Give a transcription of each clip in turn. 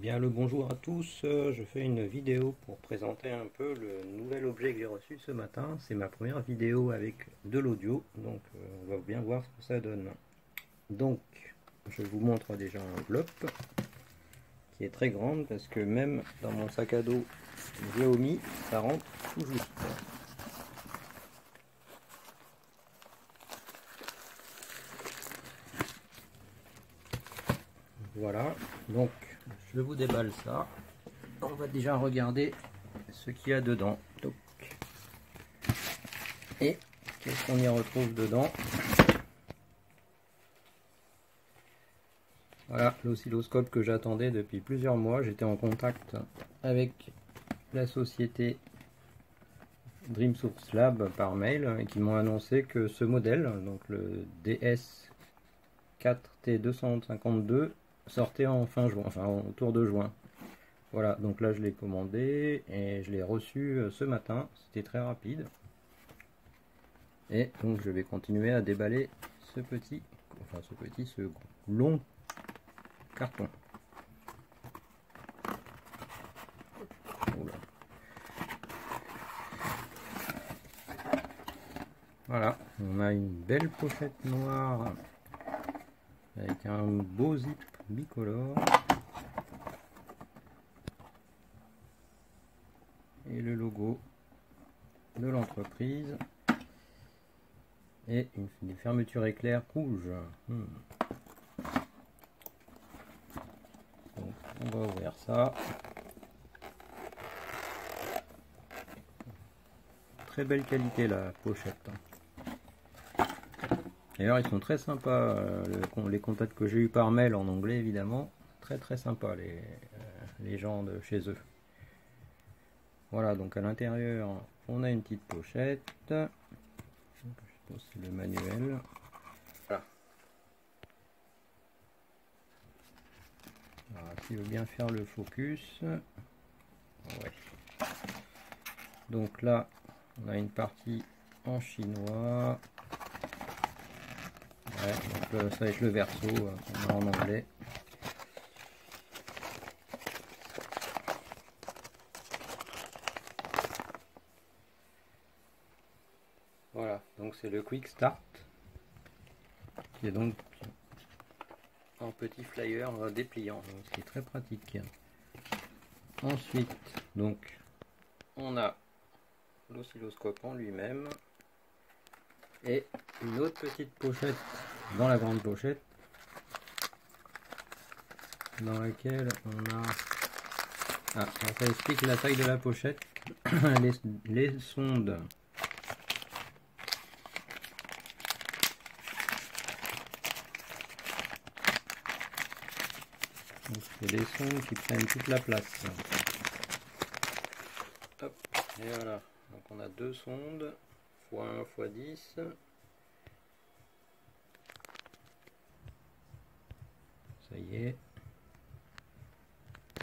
Bien le bonjour à tous, je fais une vidéo pour présenter un peu le nouvel objet que j'ai reçu ce matin. C'est ma première vidéo avec de l'audio, donc on va bien voir ce que ça donne. Donc je vous montre déjà l'enveloppe qui est très grande parce que même dans mon sac à dos Xiaomi ça rentre tout juste. Voilà, donc je vous déballe ça. On va déjà regarder ce qu'il y a dedans. Donc, et qu'est-ce qu'on y retrouve dedans? Voilà l'oscilloscope que j'attendais depuis plusieurs mois. J'étais en contact avec la société DreamSource Lab par mail et qui m'ont annoncé que ce modèle, donc le DS4T252, sortait en fin juin, enfin autour de juin. Voilà, donc là je l'ai commandé et je l'ai reçu ce matin. C'était très rapide. Et donc je vais continuer à déballer ce long carton. Oula. Voilà, on a une belle pochette noire avec un beau zip bicolore et le logo de l'entreprise et une fermeture éclair rouge. Donc on va ouvrir ça. Très belle qualité la pochette. D'ailleurs ils sont très sympas, les contacts que j'ai eu par mail en anglais évidemment, très sympas les gens de chez eux. Voilà, donc à l'intérieur on a une petite pochette, je pense que c'est le manuel. Voilà. Alors, s'il veut bien faire le focus, ouais. Donc là on a une partie en chinois. Ouais, donc ça va être le verso qu'on a en anglais. Voilà, donc c'est le Quick Start qui est donc en petit flyer dépliant, donc c'est très pratique. Ensuite, donc on a l'oscilloscope en lui-même et une autre petite pochette dans la grande pochette dans laquelle on a ça explique la taille de la pochette. les sondes c'est des sondes qui prennent toute la place. Hop, et voilà, donc on a deux sondes x1 x 10. Ça y est.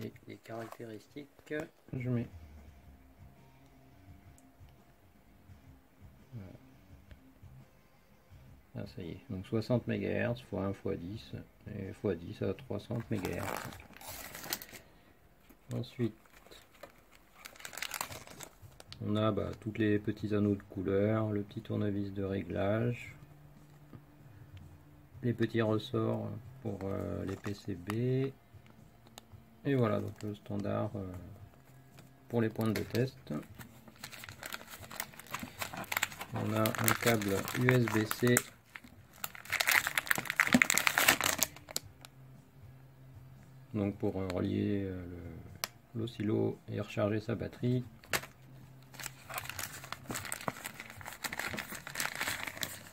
Et les caractéristiques, je mets. Voilà. Ah, ça y est. Donc 60 MHz x1 x 10 et x 10 à 300 MHz. Ensuite, on a tous les petits anneaux de couleur, le petit tournevis de réglage, les petits ressorts pour les PCB. Et voilà, donc le standard pour les pointes de test. On a un câble USB-C donc pour relier l'oscillo et recharger sa batterie.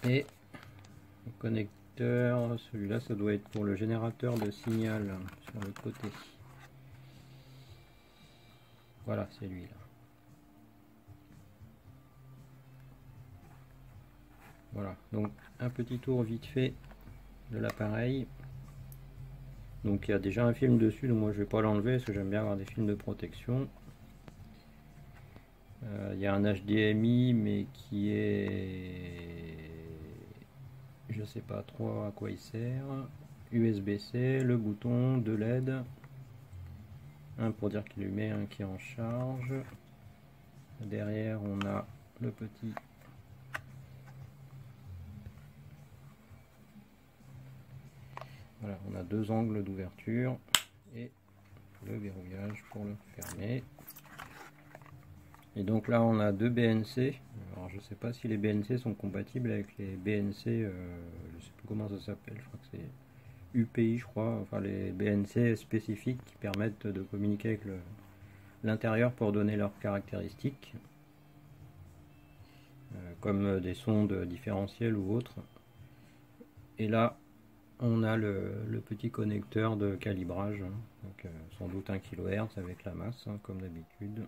Et le connecteur, celui-là ça doit être pour le générateur de signal sur le côté. Voilà, c'est lui là. Voilà, donc un petit tour vite fait de l'appareil. Donc il y a déjà un film dessus, donc moi je vais pas l'enlever parce que j'aime bien avoir des films de protection. Il y a un HDMI mais qui est, je sais pas trop à quoi il sert. USB-C, le bouton de LED Un pour dire qu'il met, un qui est en charge. Derrière on a le petit voilà, on a deux angles d'ouverture et le verrouillage pour le fermer. Et donc là on a deux BNC. Alors je sais pas si les BNC sont compatibles avec les BNC, je sais plus comment ça s'appelle, je crois que c'est UPI je crois, enfin les BNC spécifiques qui permettent de communiquer avec l'intérieur pour donner leurs caractéristiques, comme des sondes différentielles ou autres. Et là on a le petit connecteur de calibrage, hein, donc, sans doute 1 kHz avec la masse, hein, comme d'habitude.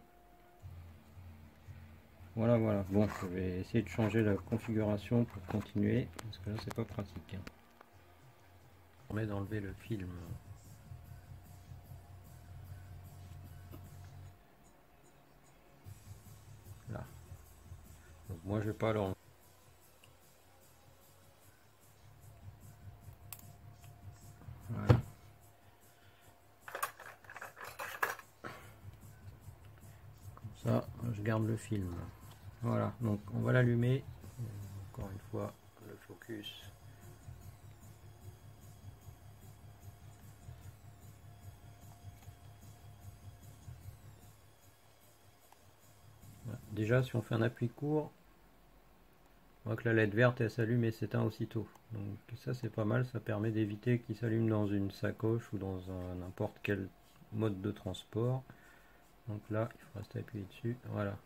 Voilà, voilà. Bon, je vais essayer de changer la configuration pour continuer, parce que là c'est pas pratique. Hein. On met d'enlever le film. Là. Donc moi je vais pas l'enlever. Voilà. Comme ça, je garde le film. Voilà, donc on va l'allumer. Encore une fois, le focus. Voilà. Déjà, si on fait un appui court, on voit que la LED verte elle s'allume et s'éteint aussitôt. Donc ça c'est pas mal, ça permet d'éviter qu'il s'allume dans une sacoche ou dans n'importe quel mode de transport. Donc là, il faut rester appuyé dessus. Voilà.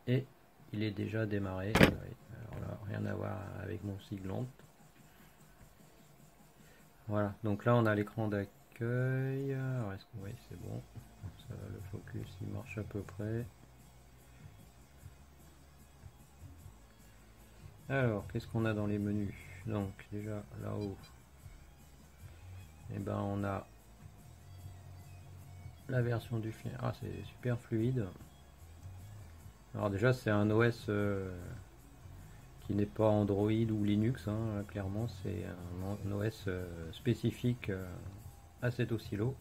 Et il est déjà démarré. Alors là, rien à voir avec mon siglante. Voilà, donc là on a l'écran d'accueil. Alors est-ce que oui, c'est bon. Ça, le focus il marche à peu près. Alors, qu'est-ce qu'on a dans les menus? Donc déjà là-haut, et ben on a la version du film. Ah, c'est super fluide. Alors déjà c'est un OS qui n'est pas Android ou Linux, hein, clairement c'est un OS spécifique à cet oscillo.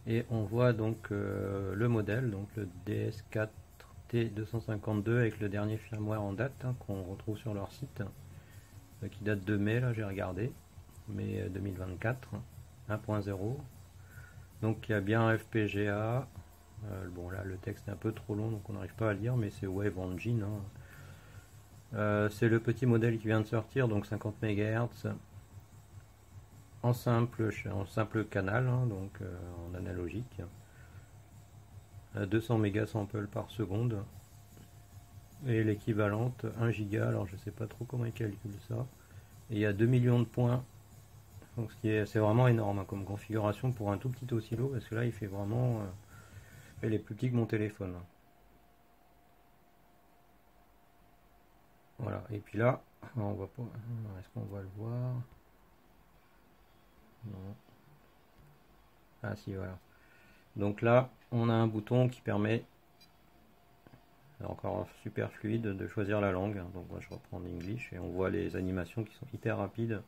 Et on voit donc le modèle, donc le DS4T252 avec le dernier firmware en date, hein, qu'on retrouve sur leur site, qui date de mai, là j'ai regardé, mai 2024, 1.0. Donc il y a bien un FPGA. Bon là le texte est un peu trop long donc on n'arrive pas à lire, mais c'est Wave Engine. Hein. C'est le petit modèle qui vient de sortir, donc 50 MHz en simple canal, hein, donc en analogique. 200 mégasamples par seconde. Et l'équivalente 1 giga, alors je sais pas trop comment ils calculent ça. Et il y a 2 millions de points. Donc c'est vraiment énorme, hein, comme configuration pour un tout petit oscillo, parce que là il fait vraiment il est plus petit que mon téléphone. Voilà, et puis là, on va pas. Est-ce qu'on va le voir? Non. Ah si, voilà. Donc là, on a un bouton qui permet, encore super fluide, de choisir la langue. Donc moi je reprends l'English et on voit les animations qui sont hyper rapides.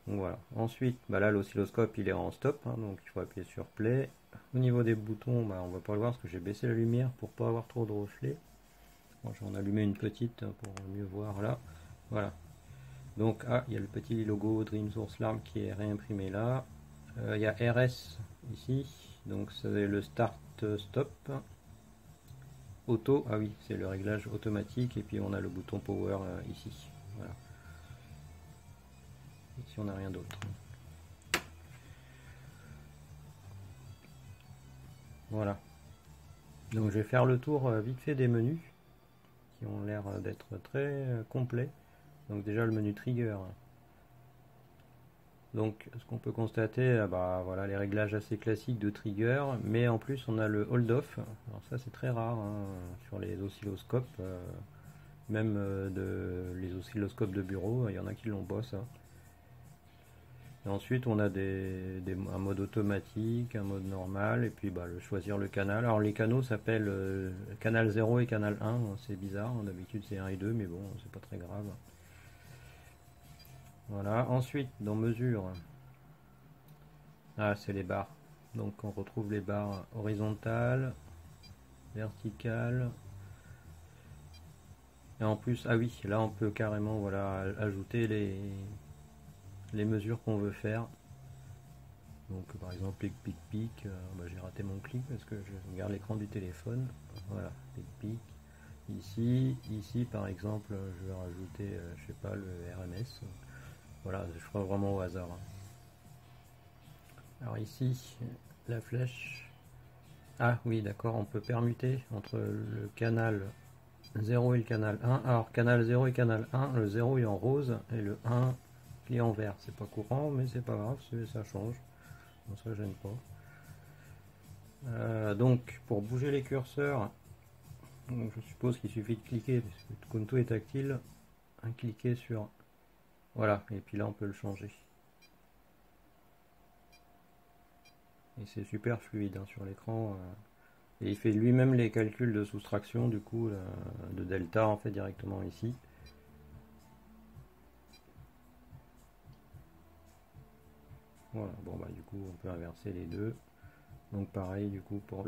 Donc voilà. Ensuite, bah là l'oscilloscope il est en stop, hein, donc il faut appuyer sur play. Au niveau des boutons, bah, on va pas le voir parce que j'ai baissé la lumière pour pas avoir trop de reflets. Bon, j'en ai allumé une petite pour mieux voir là. Voilà. Donc il y a le petit logo Dream Source Larm qui est réimprimé là. Il y a RS ici, donc c'est le start stop. Auto, ah oui, c'est le réglage automatique, et puis on a le bouton power ici. Voilà. Ici on n'a rien d'autre. Voilà. Donc je vais faire le tour vite fait des menus qui ont l'air d'être très complets. Donc déjà le menu trigger. Donc ce qu'on peut constater, bah, voilà, les réglages assez classiques de trigger, mais en plus on a le hold off. Alors ça c'est très rare, hein, sur les oscilloscopes, même les oscilloscopes de bureau, il y en a qui l'ont pas ça. Et ensuite on a un mode automatique, un mode normal, et puis bah, choisir le canal. Alors les canaux s'appellent canal 0 et canal 1, c'est bizarre, hein, d'habitude c'est 1 et 2, mais bon c'est pas très grave. Voilà, ensuite dans mesure, c'est les barres. Donc on retrouve les barres horizontales, verticales. Et en plus, ah oui, là on peut carrément voilà, ajouter les mesures qu'on veut faire. Donc par exemple pic pic pic, j'ai raté mon clic parce que je regarde l'écran du téléphone. Voilà, pic pic. Ici par exemple, je vais rajouter, je sais pas, le RMS. Voilà, je ferai vraiment au hasard. Alors ici, la flèche. Ah oui, d'accord, on peut permuter entre le canal 0 et le canal 1. Alors canal 0 et canal 1, le 0 est en rose et le 1 est en vert. C'est pas courant, mais c'est pas grave, ça change. Bon, ça gêne pas. Donc pour bouger les curseurs, je suppose qu'il suffit de cliquer, parce que comme tout est tactile, cliquer sur... Voilà, et puis là on peut le changer. Et c'est super fluide hein, sur l'écran. Et il fait lui-même les calculs de soustraction du coup de delta en fait directement ici. Voilà, bon bah du coup on peut inverser les deux. Donc pareil du coup pour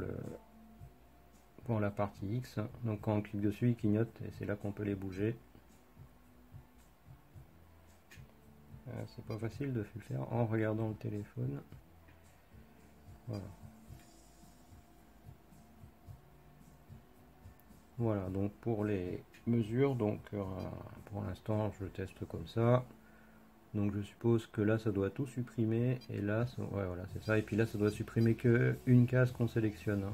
la partie X. Donc quand on clique dessus il clignote et c'est là qu'on peut les bouger. C'est pas facile de le faire en regardant le téléphone. Voilà. Voilà, donc pour les mesures, donc pour l'instant je teste comme ça. Donc je suppose que là ça doit tout supprimer et là, ouais, voilà, c'est ça. Et puis là ça doit supprimer que une case qu'on sélectionne. Hein.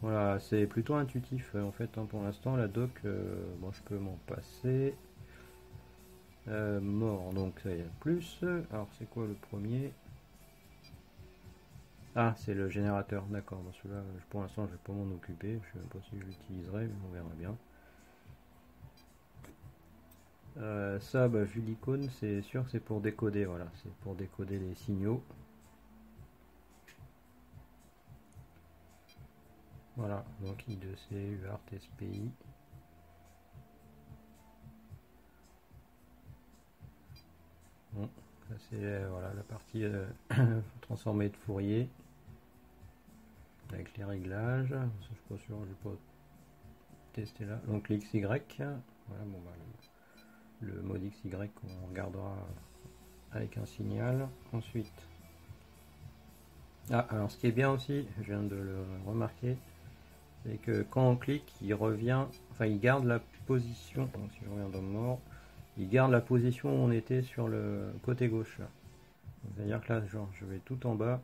Voilà, c'est plutôt intuitif en fait hein, pour l'instant. La doc, bon, je peux m'en passer. Mort, donc ça y est, plus. Alors c'est quoi le premier? Ah, c'est le générateur, d'accord. Bon, celui-là, pour l'instant, je vais pas m'en occuper. Je sais même pas si je l'utiliserai, mais on verra bien. Ça, bah, vu l'icône, c'est sûr que c'est pour décoder. Voilà, c'est pour décoder les signaux. Voilà, donc I2C, UART, SPI. Bon, ça c'est voilà, la partie transformée de Fourier avec les réglages. Ça, je suis pas sûr, je vais pas tester là. Donc l'XY, voilà, bon, bah, le mode XY on regardera avec un signal. Ensuite, ah, alors ce qui est bien aussi, je viens de le remarquer, c'est que quand on clique, il revient, enfin il garde la position, donc si je reviens dans mort, il garde la position où on était sur le côté gauche. C'est-à-dire que là, genre, je vais tout en bas,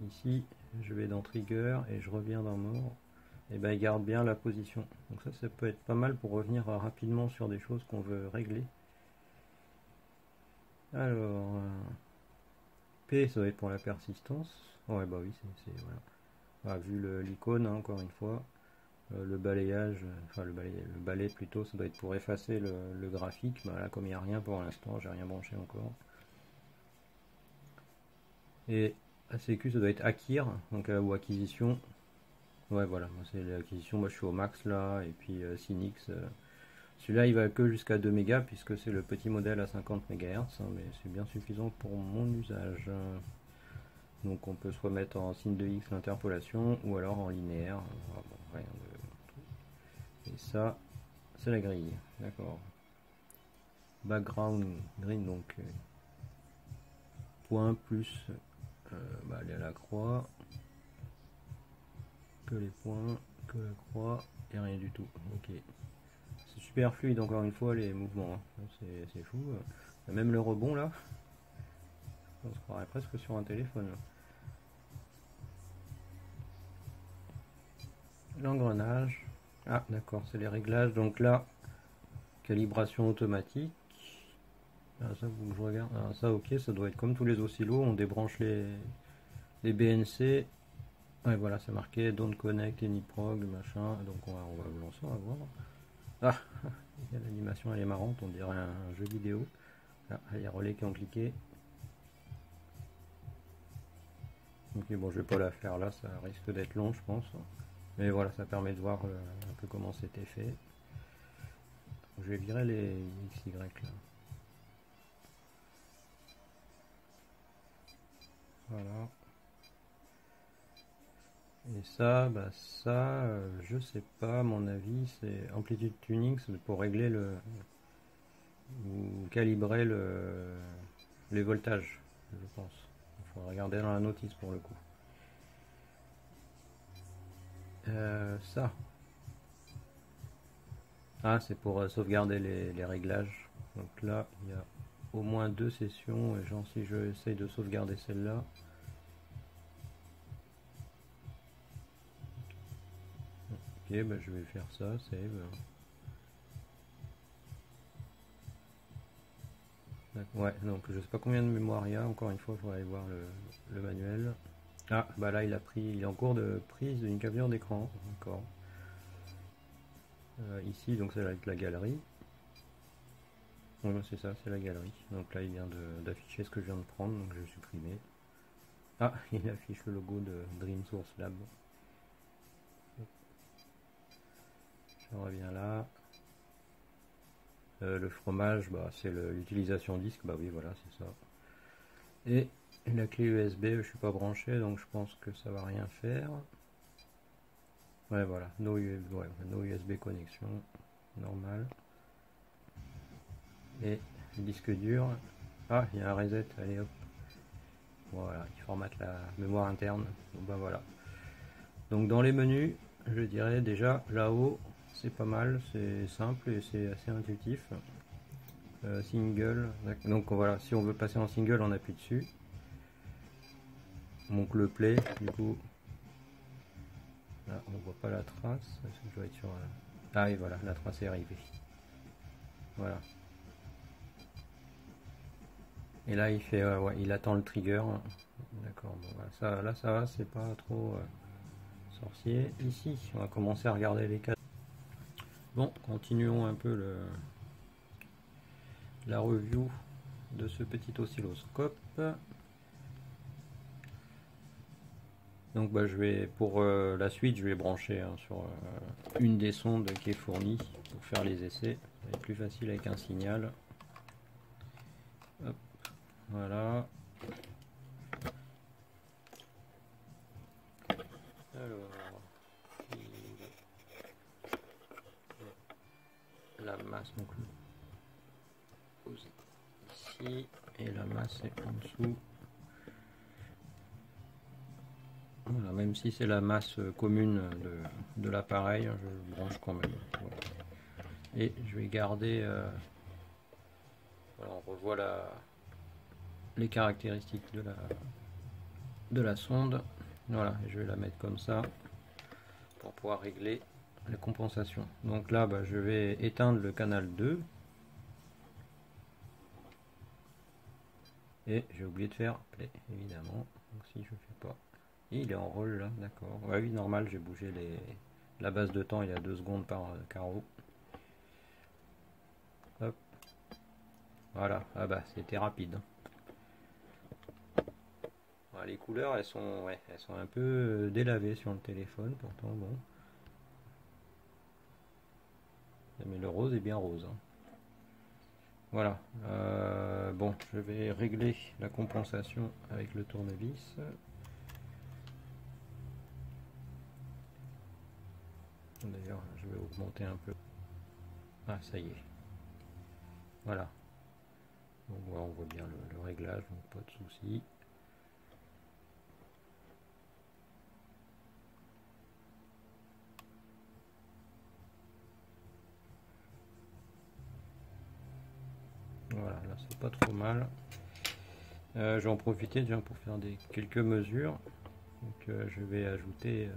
ici, je vais dans Trigger et je reviens dans mort, et ben il garde bien la position. Donc ça peut être pas mal pour revenir rapidement sur des choses qu'on veut régler. Alors, P, ça va être pour la persistance. Ouais, bah oui, c'est voilà. Ah, vu l'icône, hein, encore une fois. Le balayage, enfin le balai plutôt, ça doit être pour effacer le graphique. Bah là, comme il n'y a rien pour l'instant, j'ai rien branché encore. Et ACQ, ça doit être acquire, donc ou acquisition. Ouais, voilà, c'est l'acquisition. Moi, je suis au max là, et puis Cynix. Celui-là, il va que jusqu'à 2 mégas puisque c'est le petit modèle à 50 MHz, hein, mais c'est bien suffisant pour mon usage. Donc, on peut soit mettre en signe de X l'interpolation ou alors en linéaire. Bon, rien de... Et ça, c'est la grille, d'accord. Background green, donc point plus aller à la croix, que les points, que la croix et rien du tout. Ok, c'est super fluide encore une fois les mouvements, hein. C'est fou. Même le rebond là, on se croirait presque sur un téléphone. L'engrenage, ah d'accord, c'est les réglages. Donc là, calibration automatique. Ah, ça, vous que je regarde. Ah, ça, ok, ça doit être comme tous les oscillos. On débranche les BNC. Ouais, voilà, c'est marqué Don't Connect Any Prog, machin. Donc on va le lancer, on va voir. Ah, l'animation elle est marrante, on dirait un jeu vidéo. Ah, il y a relais qui ont cliqué. Ok, bon, je vais pas la faire là, ça risque d'être long, je pense. Mais voilà, ça permet de voir un peu comment c'était fait. Je vais virer les XY là. Voilà. Et ça, bah ça, je sais pas, à mon avis, c'est amplitude tuning, c'est pour régler le ou calibrer les voltages, je pense. Il faut regarder dans la notice pour le coup. Ça. Ah, c'est pour sauvegarder les réglages. Donc là, il y a au moins 2 sessions. Et genre, si je essaye de sauvegarder celle-là. Ok, bah, je vais faire ça, save. Ouais, donc je sais pas combien de mémoire il y a. Encore une fois, il faudrait aller voir le manuel. Ah, bah là, il est en cours de prise d'une capture d'écran. Encore. Ici, donc c'est avec la galerie. Ouais, c'est ça, c'est la galerie. Donc là, il vient d'afficher ce que je viens de prendre, donc je vais supprimer. Ah, il affiche le logo de Dream Source Lab. Je reviens là. Le fromage, bah, c'est l'utilisation disque, bah oui, voilà, c'est ça. Et la clé USB, je suis pas branché, donc je pense que ça va rien faire. Ouais, voilà, no USB connexion, normal. Et le disque dur, ah, il y a un reset, allez hop. Voilà, il formate la mémoire interne. Donc bah voilà. Donc dans les menus, je dirais déjà là-haut, c'est pas mal, c'est simple et c'est assez intuitif. Single, donc voilà, si on veut passer en single, on appuie dessus. Donc le play, du coup, là on voit pas la trace. Je dois être sur. Ah et voilà, la trace est arrivée. Voilà. Et là il fait, ouais, il attend le trigger. D'accord. Bon, voilà, ça, là ça va, c'est pas trop sorcier. Ici, on va commencer à regarder les cas. Bon, continuons un peu la review de ce petit oscilloscope. Donc bah, je vais pour la suite, je vais brancher hein, sur une des sondes qui est fournie pour faire les essais. Ça va être plus facile avec un signal. Hop, voilà. Alors, la masse donc pose ici et la masse est en dessous. Voilà, même si c'est la masse commune de l'appareil, je le branche quand même. Voilà. Et je vais garder. Voilà, on revoit les caractéristiques de la sonde. Voilà, je vais la mettre comme ça pour pouvoir régler la compensation. Donc là, bah, je vais éteindre le canal 2. Et j'ai oublié de faire play, évidemment. Donc si je fais pas. Et il est en roll là, d'accord. Ouais, oui, normal, j'ai bougé la base de temps il y a 2 secondes par carreau. Hop. Voilà, ah bah c'était rapide. Voilà, les couleurs elles sont, ouais, elles sont un peu délavées sur le téléphone, pourtant bon. Mais le rose est bien rose. Hein. Voilà. Bon, je vais régler la compensation avec le tournevis. D'ailleurs, je vais augmenter un peu. Ah, ça y est. Voilà. Donc voilà, on voit bien le réglage, donc pas de souci. Voilà, là c'est pas trop mal. Je vais en profiter déjà pour faire quelques mesures. Donc je vais ajouter.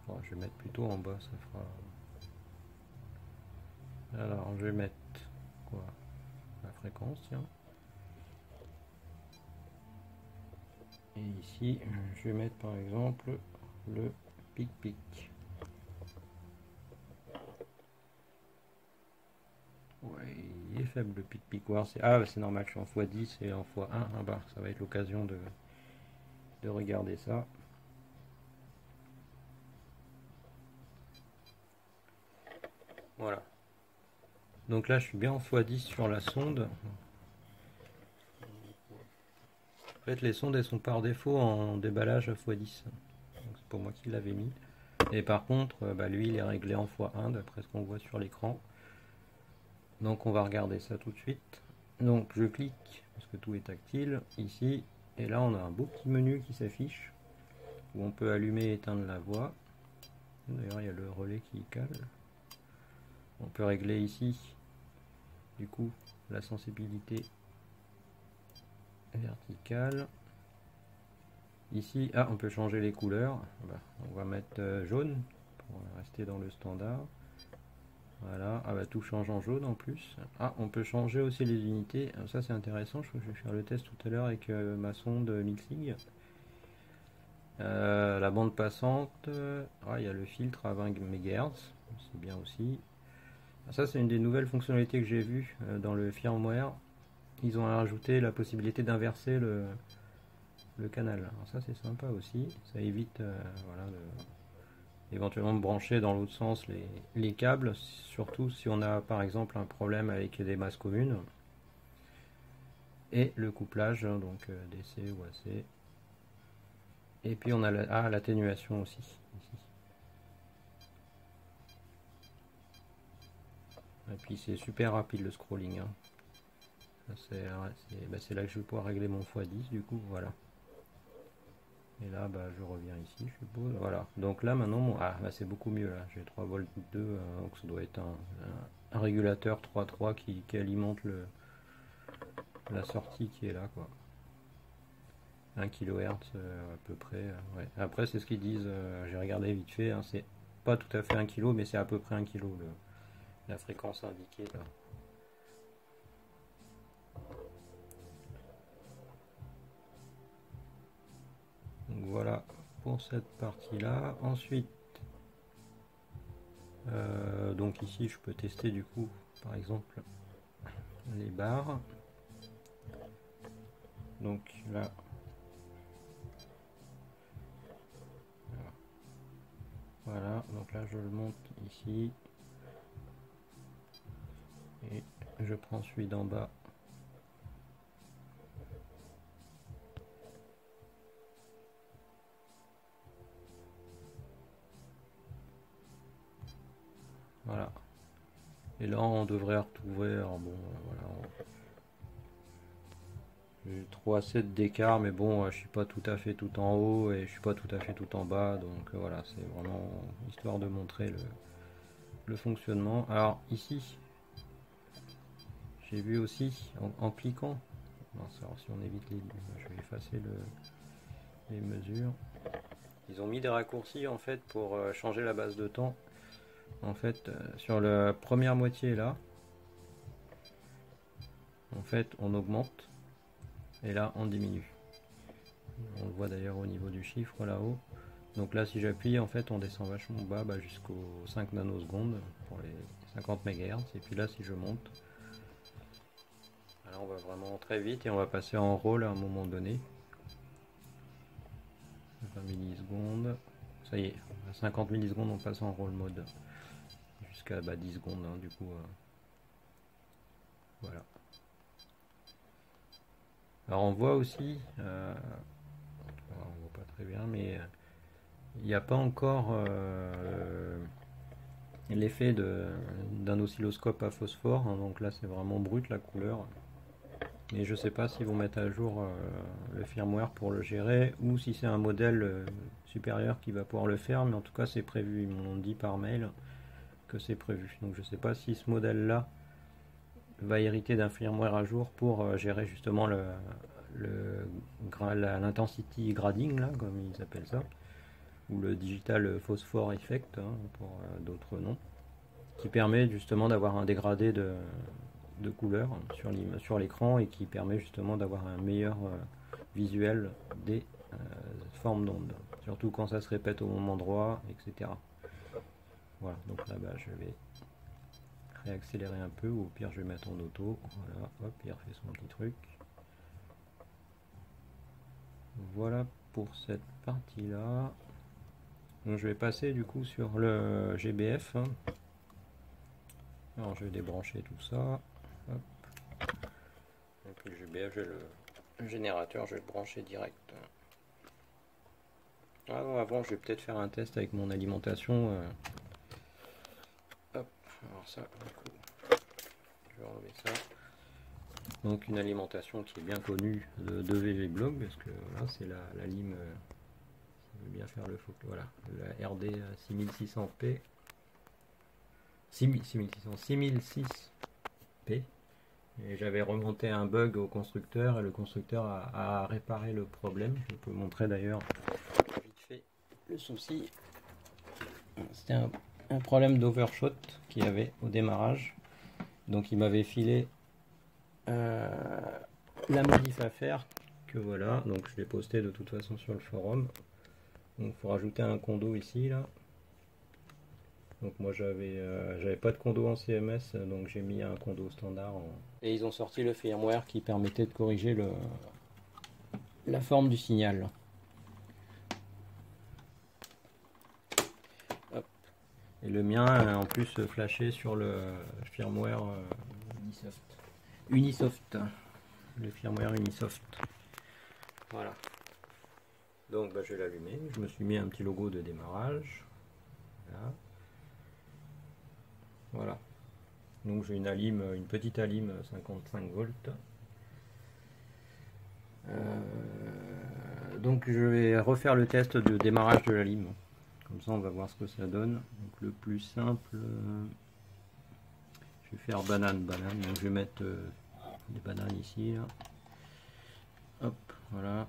Bon, je vais mettre plutôt en bas, ça fera. Alors je vais mettre quoi? La fréquence, tiens. Et ici, je vais mettre par exemple le pic-pic. Ouais, il est faible le pic-pic. Ah, c'est normal, je suis en x10 et en x1. Ah bah, ça va être l'occasion de regarder ça. Voilà. Donc là, je suis bien en x10 sur la sonde. En fait, les sondes, elles sont par défaut en déballage à x10. Donc, c'est pour moi qui l'avais mis. Et par contre, lui il est réglé en x1 d'après ce qu'on voit sur l'écran. Donc on va regarder ça tout de suite. Donc je clique, parce que tout est tactile, ici. Et là on a un beau petit menu qui s'affiche, où on peut allumer et éteindre la voix. D'ailleurs il y a le relais qui cale. On peut régler ici, du coup, la sensibilité verticale. Ici, on peut changer les couleurs. On va mettre jaune pour rester dans le standard. Voilà, tout change en jaune en plus. On peut changer aussi les unités. Ça c'est intéressant, je vais faire le test tout à l'heure avec ma sonde mixing. La bande passante, il y a le filtre à 20 MHz, c'est bien aussi. Ça c'est une des nouvelles fonctionnalités que j'ai vues dans le firmware. Ils ont rajouté la possibilité d'inverser le canal. Alors ça c'est sympa aussi, ça évite éventuellement de brancher dans l'autre sens les câbles, surtout si on a par exemple un problème avec des masses communes. Et le couplage, donc DC ou AC. Et puis on a l'atténuation aussi, ici. Et puis c'est super rapide le scrolling. C'est là que je vais pouvoir régler mon x10 du coup, voilà. Et là je reviens ici, je suppose. Voilà. Donc là maintenant c'est beaucoup mieux là. J'ai 3 volts 2, donc ça doit être un régulateur 3.3 qui alimente la sortie qui est là quoi. 1 kHz à peu près. Ouais. Après c'est ce qu'ils disent, j'ai regardé vite fait, c'est pas tout à fait 1 kg mais c'est à peu près 1 kg la fréquence indiquée là. Donc voilà pour cette partie là. Ensuite donc ici je peux tester du coup par exemple les barres. Donc là voilà, donc là je le monte ici et je prends celui d'en bas. Voilà. Et là on devrait retrouver, alors bon voilà, j'ai 3-7 d'écart, mais bon je suis pas tout à fait tout en haut et je suis pas tout à fait tout en bas, donc voilà, c'est vraiment histoire de montrer le fonctionnement. Alors ici j'ai vu aussi en cliquant, alors si on évite je vais effacer les mesures. Ils ont mis des raccourcis en fait pour changer la base de temps. En fait, sur la première moitié là, en fait, on augmente et là, on diminue. On le voit d'ailleurs au niveau du chiffre là-haut. Donc là, si j'appuie, en fait, on descend vachement bas jusqu'aux 5 nanosecondes pour les 50 MHz. Et puis là, si je monte, là, on va vraiment très vite et on va passer en roll à un moment donné. 20 millisecondes. Ça y est, à 50 millisecondes, on passe en roll mode. Jusqu'à 10 secondes, du coup. Voilà. Alors on voit aussi, on voit pas très bien, mais il n'y a pas encore l'effet d'un oscilloscope à phosphore, donc là c'est vraiment brut la couleur. Et je sais pas s'ils vont mettre à jour le firmware pour le gérer ou si c'est un modèle supérieur qui va pouvoir le faire, mais en tout cas c'est prévu, ils m'ont dit par mail que c'est prévu. Donc je sais pas si ce modèle là va hériter d'un firmware à jour pour gérer justement l'intensity grading là, comme ils appellent ça, ou le digital phosphore effect pour d'autres noms, qui permet justement d'avoir un dégradé de couleur sur l'écran et qui permet justement d'avoir un meilleur visuel des formes d'ondes, surtout quand ça se répète au moment droit, etc. Voilà, donc là-bas je vais réaccélérer un peu, ou au pire je vais mettre en auto. Voilà, hop, il refait son petit truc. Voilà pour cette partie là. Donc je vais passer du coup sur le GBF. Alors je vais débrancher tout ça. Hop. Et puis le GBF, j'ai le générateur, je vais le brancher direct. Ah non, avant, je vais peut-être faire un test avec mon alimentation. Hop, alors ça, du coup, je vais enlever ça. Donc une alimentation qui est bien connue de VVblog, parce que voilà, c'est la lime, je veux bien faire le focus, voilà, la RD 6600P, 6006P. Et j'avais remonté un bug au constructeur et le constructeur a réparé le problème. Je peux vous montrer d'ailleurs vite fait le souci. C'était un problème d'overshot qu'il y avait au démarrage. Donc il m'avait filé la modif à faire, que voilà. Donc je l'ai posté de toute façon sur le forum. Donc il faut rajouter un condo ici là. Donc moi j'avais pas de condo en CMS, donc j'ai mis un condo standard. Et ils ont sorti le firmware qui permettait de corriger la forme du signal. Hop. Et le mien en plus flashé sur le firmware Unisoft. Le firmware Unisoft. Voilà. Donc bah, je vais l'allumer. Je me suis mis un petit logo de démarrage. Voilà. Voilà. Donc j'ai une petite alim 55 volts. Donc je vais refaire le test de démarrage de la lime. Comme ça on va voir ce que ça donne. Donc le plus simple, je vais faire banane. Donc je vais mettre des bananes ici. Là. Hop, voilà.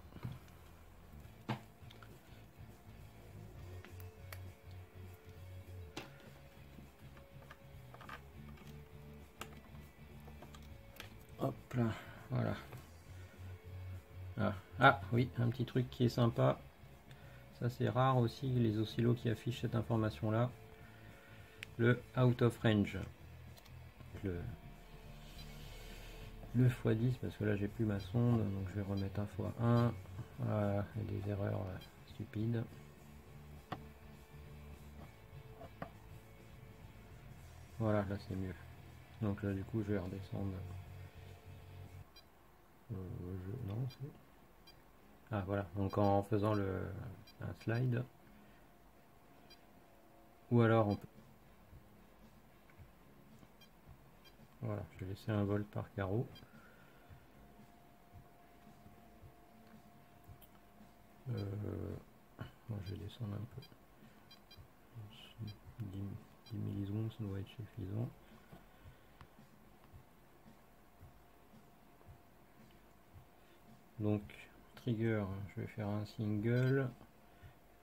Hop là, voilà. Ah oui, un petit truc qui est sympa. Ça c'est rare aussi, les oscillos qui affichent cette information là. Le out of range. Le x10 parce que là j'ai plus ma sonde, donc je vais remettre un x1. Voilà, il y a des erreurs stupides. Voilà, là c'est mieux. Donc là du coup je vais redescendre. Non, ah voilà, donc en faisant un slide. Ou alors on peut. Voilà, je vais laisser un volt par carreau. Bon, je vais descendre un peu. 10 millisecondes, ça doit être suffisant. Donc, trigger, je vais faire un single.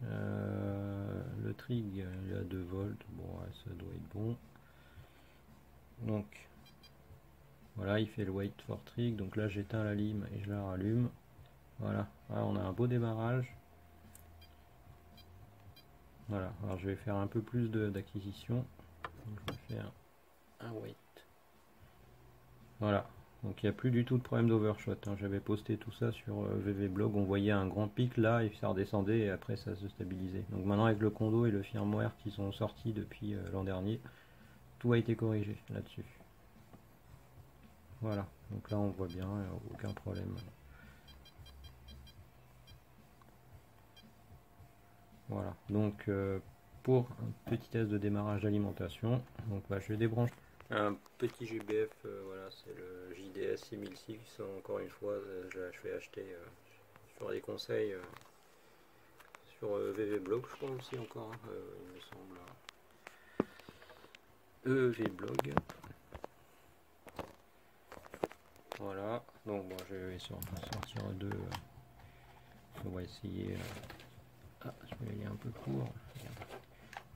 Le trig, il a 2 volts. Bon, ouais, ça doit être bon. Donc, voilà, il fait le wait for trig. Donc là, j'éteins la lime et je la rallume. Voilà, là, on a un beau démarrage. Voilà, alors je vais faire un peu plus d'acquisition. Je vais faire un wait. Voilà, donc il n'y a plus du tout de problème d'overshot. Hein. J'avais posté tout ça sur VVblog. On voyait un grand pic là et ça redescendait et après ça se stabilisait. Donc maintenant avec le condo et le firmware qui sont sortis depuis l'an dernier, tout a été corrigé là-dessus. Voilà, donc là on voit bien, aucun problème. Voilà, donc pour un petit test de démarrage d'alimentation, donc bah, je débranche un petit GBF, voilà, c'est le JDS 6006, encore une fois, je vais acheter sur les conseils sur VVblog, je crois aussi encore, hein, il me semble. VVblog. Voilà, donc bon, je vais sortir deux. On va essayer. Ah, je vais aller un peu court.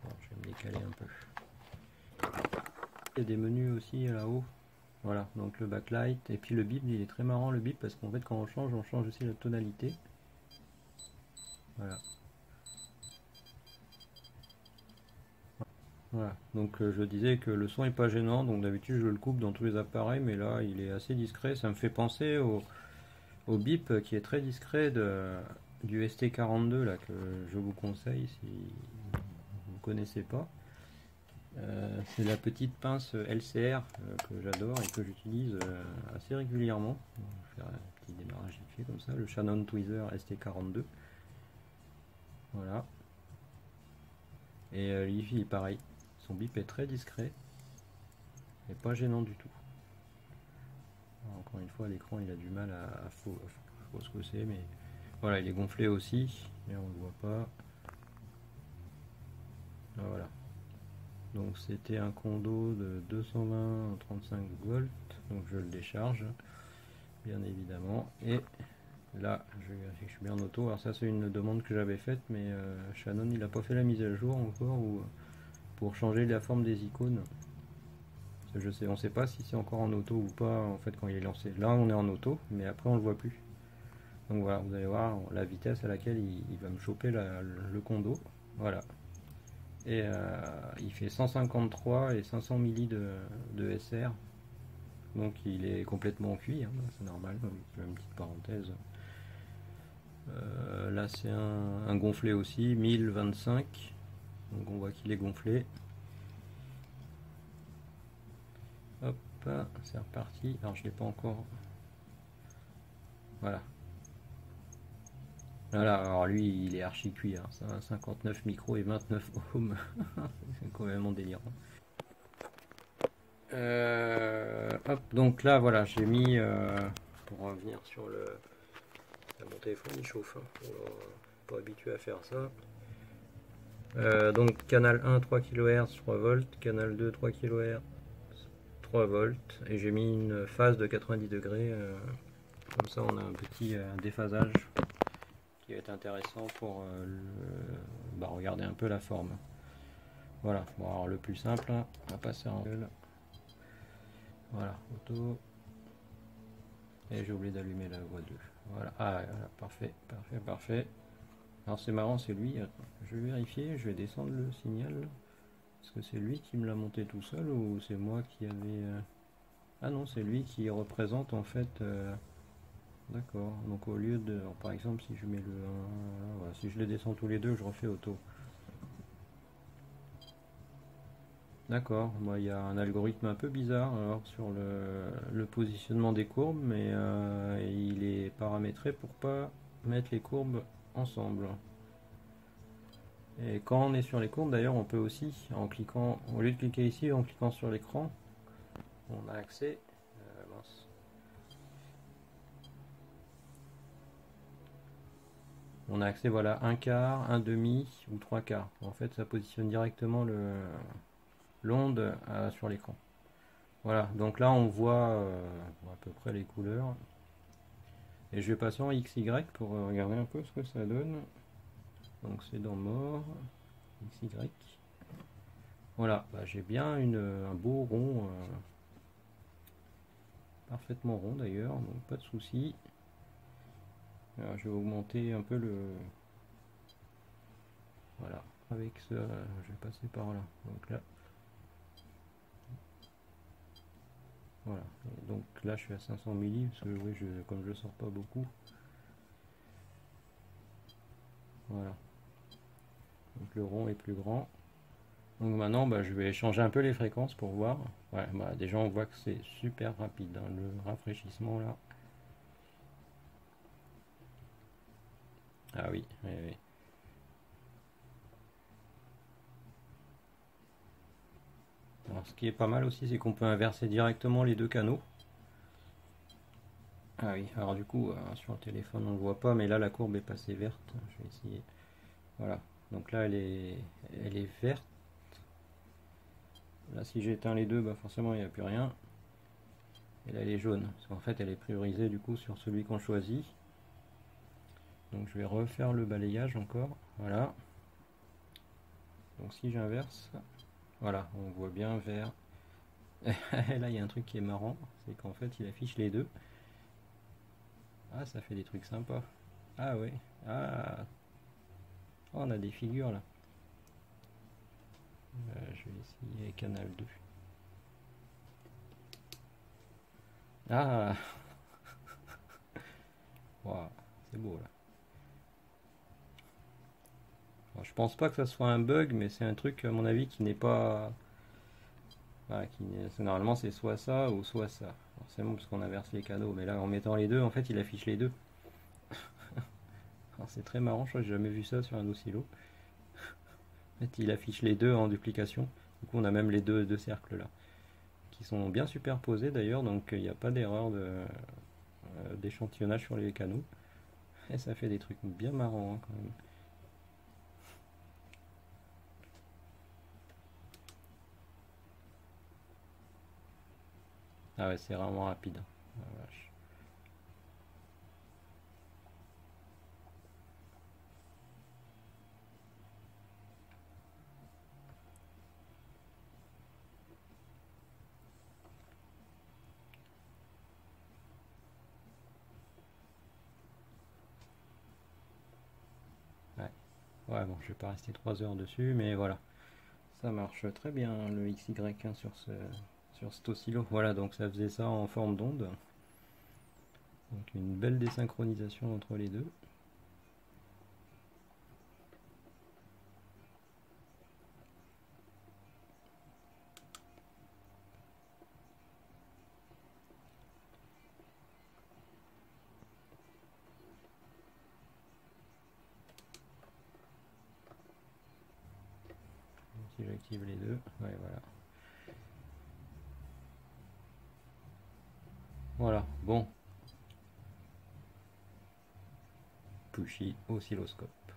Bon, je vais me décaler un peu. Il y a des menus aussi là-haut. Voilà, donc le backlight. Et puis le bip, il est très marrant le bip parce qu'en fait, quand on change aussi la tonalité. Voilà. Voilà, donc je disais que le son est pas gênant, donc d'habitude je le coupe dans tous les appareils, mais là il est assez discret. Ça me fait penser au bip qui est très discret du ST42 là, que je vous conseille si vous ne connaissez pas. C'est la petite pince LCR que j'adore et que j'utilise assez régulièrement. Je vais faire un petit démarrage vite fait comme ça, le Shannon Tweezer ST42. Voilà. Et l'IFI pareil. Son bip est très discret. Et pas gênant du tout. Alors, encore une fois, l'écran il a du mal à je sais pas ce que c'est, mais voilà, il est gonflé aussi, mais on ne le voit pas. Voilà. Donc c'était un condo de 220 35 volts, donc je le décharge, bien évidemment. Et là, je vérifie que je suis bien en auto. Alors ça c'est une demande que j'avais faite, mais Shannon il n'a pas fait la mise à jour encore pour changer la forme des icônes. Je sais, on ne sait pas si c'est encore en auto ou pas en fait quand il est lancé. Là on est en auto, mais après on le voit plus. Donc voilà, vous allez voir la vitesse à laquelle il va me choper le condo. Voilà. Et il fait 153 et 500 milli de SR. Donc il est complètement cuit, hein, c'est normal. Une petite parenthèse. Là c'est un gonflé aussi, 1025. Donc on voit qu'il est gonflé. Hop, c'est reparti. Alors je l'ai pas encore. Voilà. Voilà, alors lui il est archi cuit, hein. 59 micros et 29 ohms. C'est complètement délirant. Hop, donc là voilà, j'ai mis pour revenir sur le. Mon téléphone il chauffe, hein, pas habitué à faire ça. Donc canal 1 3 kHz 3 volts, canal 2 3 kHz 3 volts, et j'ai mis une phase de 90 degrés, comme ça on a un petit déphasage qui va être intéressant pour regarder un peu la forme. Voilà, bon alors le plus simple, hein, on va passer en gueule. Voilà, auto. Et j'ai oublié d'allumer la voie 2. Voilà, ah, voilà, parfait, parfait, parfait. Alors c'est marrant, c'est lui. Je vais vérifier, je vais descendre le signal. Est-ce que c'est lui qui me l'a monté tout seul ou c'est moi qui avait... Ah non, c'est lui qui représente en fait... D'accord, donc au lieu de... Alors, par exemple, si je mets le 1... Voilà, si je les descends tous les deux, je refais auto. D'accord, moi il y a un algorithme un peu bizarre alors, sur le positionnement des courbes, mais il est paramétré pour pas mettre les courbes ensemble. Et quand on est sur les courbes, d'ailleurs, on peut aussi, en cliquant, au lieu de cliquer ici, en cliquant sur l'écran, on a accès. On a accès, voilà, un quart, un demi ou trois quarts. En fait, ça positionne directement l'onde sur l'écran. Voilà, donc là on voit à peu près les couleurs. Et je vais passer en XY pour regarder un peu ce que ça donne. Donc c'est dans mort, XY. Voilà, bah, j'ai bien un beau rond, parfaitement rond d'ailleurs, donc pas de souci. Je vais augmenter un peu le... Voilà, avec ça, je vais passer par là. Donc là, voilà. Et donc là, je suis à 500 milli parce que oui, comme je sors pas beaucoup. Voilà. Donc le rond est plus grand. Donc maintenant, bah, je vais changer un peu les fréquences pour voir. Ouais, bah, déjà, on voit que c'est super rapide, hein, le rafraîchissement là. Ah oui, oui, oui. Alors, ce qui est pas mal aussi, c'est qu'on peut inverser directement les deux canaux. Ah oui, alors du coup, sur le téléphone, on ne le voit pas, mais là, la courbe est passée verte. Je vais essayer. Voilà. Donc là, elle est verte. Là, si j'éteins les deux, bah forcément, il n'y a plus rien. Et là, elle est jaune. Parce qu'en fait, elle est priorisée du coup sur celui qu'on choisit. Donc, je vais refaire le balayage encore. Voilà. Donc, si j'inverse, voilà, on voit bien vert. Là, il y a un truc qui est marrant. C'est qu'en fait, il affiche les deux. Ah, ça fait des trucs sympas. Ah, ouais. Ah. Oh, on a des figures là. Je vais essayer canal 2. Ah. Wow, c'est beau là. Alors, je pense pas que ça soit un bug, mais c'est un truc à mon avis qui n'est pas... Voilà, normalement c'est soit ça ou soit ça. Forcément parce qu'on inverse les canaux. Mais là en mettant les deux, en fait il affiche les deux. Alors c'est très marrant, je crois que j'ai jamais vu ça sur un oscillo. En fait, il affiche les deux en duplication. Du coup, on a même les deux cercles là, qui sont bien superposés d'ailleurs, donc il n'y a pas d'erreur d'échantillonnage sur les canaux. Et ça fait des trucs bien marrants hein, quand même. Ah ouais, c'est vraiment rapide. Ah, vache. Ouais. Ouais, bon, je vais pas rester 3 heures dessus, mais voilà. Ça marche très bien le XY1 sur cet oscillo. Voilà, donc ça faisait ça en forme d'onde. Donc une belle désynchronisation entre les deux. Si j'active les deux, ouais, voilà. Voilà, bon. Pushy oscilloscope.